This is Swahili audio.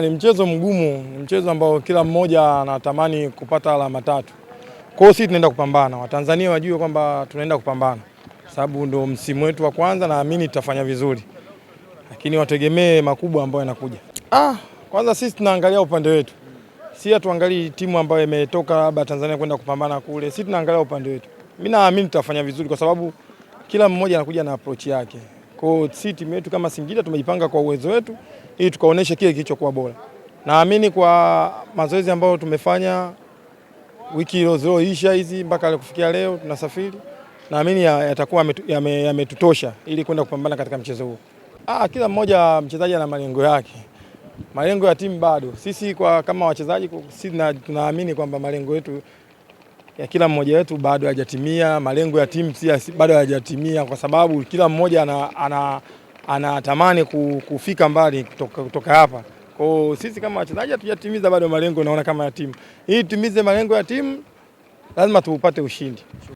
Ni mchezo mgumu, ni mchezo ambao kila mmoja anatamani kupata alama tatu. Kwa hiyo sisi tunaenda kupambana. Watanzania wajue kwamba tunaenda kupambana. Sababu ndio msimu wetu wa kwanza, naamini tutafanya vizuri. Lakini wategemee makubwa ambayo yanakuja. Kwanza sisi tunaangalia upande wetu. Si hatuangalii timu ambayo imetoka labda Tanzania kwenda kupambana kule. Sisi tunaangalia upande wetu. Mimi naamini tutafanya vizuri kwa sababu kila mmoja anakuja na approach yake. Kwa hiyo sisi timu yetu kama Singida tumejipanga kwa uwezo wetu ili tukaoneshe kile kilichokuwa bora. Naamini kwa mazoezi ambayo tumefanya wiki iliyoisha hizi mpaka kufikia leo tunasafiri, naamini yatakuwa yametutosha ili kwenda kupambana katika mchezo huu. Kila mmoja mchezaji ana malengo yake. Malengo ya timu bado. Sisi kama wachezaji sisi tunaamini kwamba malengo yetu ya kila mmoja wetu bado hajatimia, malengo ya timu bado hajatimia kwa sababu kila mmoja anatamani kufika mbali kutoka hapa. Kwa hiyo sisi kama wachezaji hatujatimiza bado malengo, naona kama ya timu. Ili tutimize malengo ya timu lazima tupate ushindi.